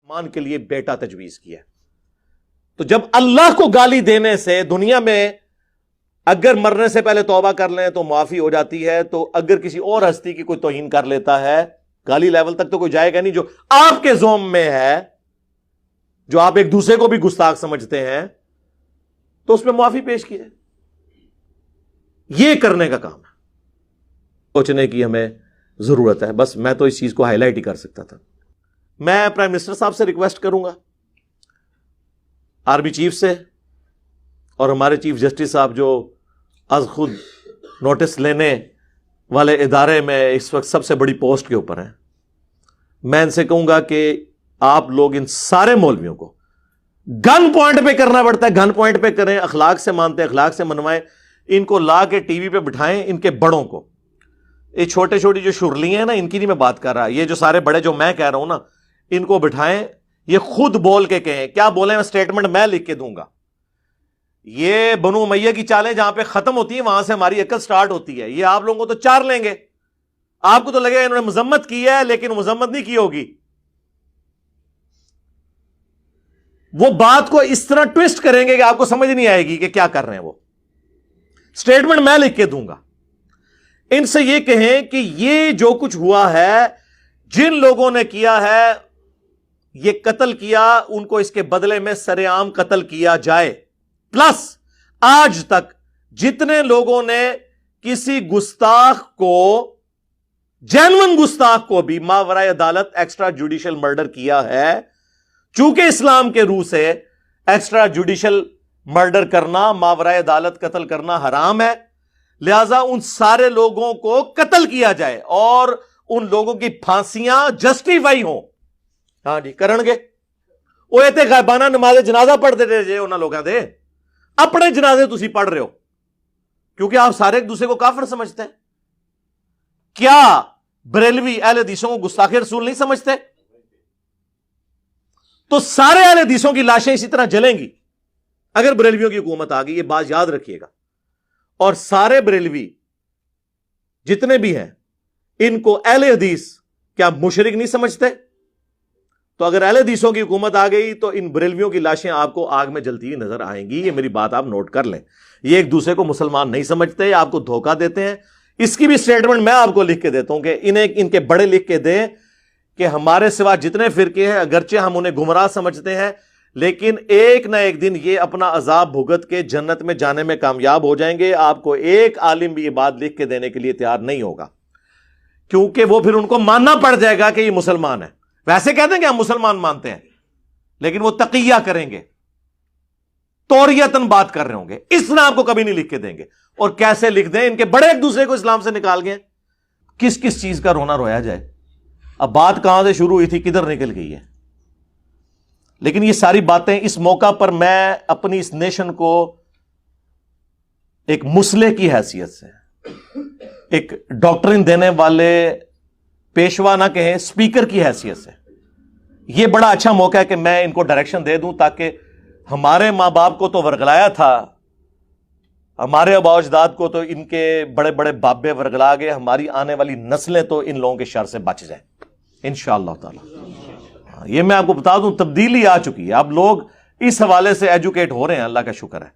مان کے لیے بیٹا تجویز کیا. تو جب اللہ کو گالی دینے سے دنیا میں اگر مرنے سے پہلے توبہ کر لیں تو معافی ہو جاتی ہے, تو اگر کسی اور ہستی کی کوئی توہین کر لیتا ہے, گالی لیول تک تو کوئی جائے گا نہیں, جو آپ کے زوم میں ہے, جو آپ ایک دوسرے کو بھی گستاخ سمجھتے ہیں, تو اس میں معافی پیش کی جائے. یہ کرنے کا کام ہے, سوچنے کی ہمیں ضرورت ہے. بس میں تو اس چیز کو ہائی لائٹ ہی کر سکتا تھا. میں پرائم منسٹر صاحب سے ریکویسٹ کروں گا, آرمی چیف سے, اور ہمارے چیف جسٹس صاحب جو از خود نوٹس لینے والے ادارے میں اس وقت سب سے بڑی پوسٹ کے اوپر ہیں, میں ان سے کہوں گا کہ آپ لوگ ان سارے مولویوں کو گن پوائنٹ پہ کرنا پڑتا ہے, گن پوائنٹ پہ کریں, اخلاق سے مانتے ہیں, اخلاق سے منوائیں, ان کو لا کے ٹی وی پہ بٹھائیں. ان کے بڑوں کو, یہ چھوٹے چھوٹی جو شرلی ہیں نا, ان کی نہیں میں بات کر رہا, یہ جو سارے بڑے جو میں کہہ رہا ہوں نا, ان کو بٹھائیں, یہ خود بول کے کہیں. کیا بولیں, میں سٹیٹمنٹ میں لکھ کے دوں گا. یہ بنو امیہ کی چالیں جہاں پہ ختم ہوتی ہیں وہاں سے ہماری عقل سٹارٹ ہوتی ہے. یہ آپ لوگوں کو تو چار لیں گے, آپ کو تو لگے انہوں نے مذمت کی ہے, لیکن مذمت نہیں کی ہوگی. وہ بات کو اس طرح ٹویسٹ کریں گے کہ آپ کو سمجھ نہیں آئے گی کہ کیا کر رہے ہیں. وہ سٹیٹمنٹ میں لکھ کے دوں گا. ان سے یہ کہیں کہ یہ جو کچھ ہوا ہے, جن لوگوں نے کیا ہے, یہ قتل کیا, ان کو اس کے بدلے میں سر عام قتل کیا جائے. پلس آج تک جتنے لوگوں نے کسی گستاخ کو, جینون گستاخ کو بھی ماورائے عدالت ایکسٹرا جوڈیشل مرڈر کیا ہے, چونکہ اسلام کے روح سے ایکسٹرا جوڈیشل مرڈر کرنا, ماورائے عدالت قتل کرنا حرام ہے, لہذا ان سارے لوگوں کو قتل کیا جائے اور ان لوگوں کی پھانسیاں جسٹیفائی ہوں. ہاں جی کرن گے, وہ ایتے غائبانہ نماز جنازہ پڑھتے رہے جے انہاں لوگاں دے, اپنے جنازے تسی پڑھ رہے ہو کیونکہ آپ سارے ایک دوسرے کو کافر سمجھتے ہیں. کیا بریلوی اہل حدیثوں کو گستاخ رسول نہیں سمجھتے؟ تو سارے اہل حدیثوں کی لاشیں اسی طرح جلیں گی اگر بریلویوں کی حکومت آ گئی. یہ بات یاد رکھیے گا. اور سارے بریلوی جتنے بھی ہیں, ان کو اہل حدیث کیا مشرک نہیں سمجھتے؟ تو اگر اہل حدیثوں کی حکومت آ گئی تو ان بریلویوں کی لاشیں آپ کو آگ میں جلتی ہوئی نظر آئیں گی. یہ میری بات آپ نوٹ کر لیں. یہ ایک دوسرے کو مسلمان نہیں سمجھتے, آپ کو دھوکہ دیتے ہیں. اس کی بھی سٹیٹمنٹ میں آپ کو لکھ کے دیتا ہوں کہ انہیں ان کے بڑے لکھ کے دیں کہ ہمارے سوا جتنے فرقے ہیں, اگرچہ ہم انہیں گمراہ سمجھتے ہیں, لیکن ایک نہ ایک دن یہ اپنا عذاب بھگت کے جنت میں جانے میں کامیاب ہو جائیں گے. آپ کو ایک عالم بھی یہ بات لکھ کے دینے کے لیے تیار نہیں ہوگا, کیونکہ وہ پھر ان کو ماننا پڑ جائے گا کہ یہ مسلمان ہے. ویسے کہہ دیں کہ ہم مسلمان مانتے ہیں, لیکن وہ تقیہ کریں گے, توریتن بات کر رہے ہوں گے. اس طرح آپ کو کبھی نہیں لکھ کے دیں گے. اور کیسے لکھ دیں, ان کے بڑے ایک دوسرے کو اسلام سے نکال گئے. کس کس چیز کا رونا رویا جائے. اب بات کہاں سے شروع ہوئی تھی, کدھر نکل گئی ہے. لیکن یہ ساری باتیں اس موقع پر میں اپنی اس نیشن کو ایک مسلح کی حیثیت سے, ایک ڈاکٹرن دینے والے پیشوا نہ کہیں, اسپیکر کی حیثیت سے, یہ بڑا اچھا موقع ہے کہ میں ان کو ڈائریکشن دے دوں, تاکہ ہمارے ماں باپ کو تو ورگلایا تھا, ہمارے آباء و اجداد کو تو ان کے بڑے بڑے بابے ورگلا گئے, ہماری آنے والی نسلیں تو ان لوگوں کے شر سے بچ جائیں انشاءاللہ تعالی. یہ میں آپ کو بتا دوں, تبدیلی آ چکی ہے. اب لوگ اس حوالے سے ایجوکیٹ ہو رہے ہیں, اللہ کا شکر ہے.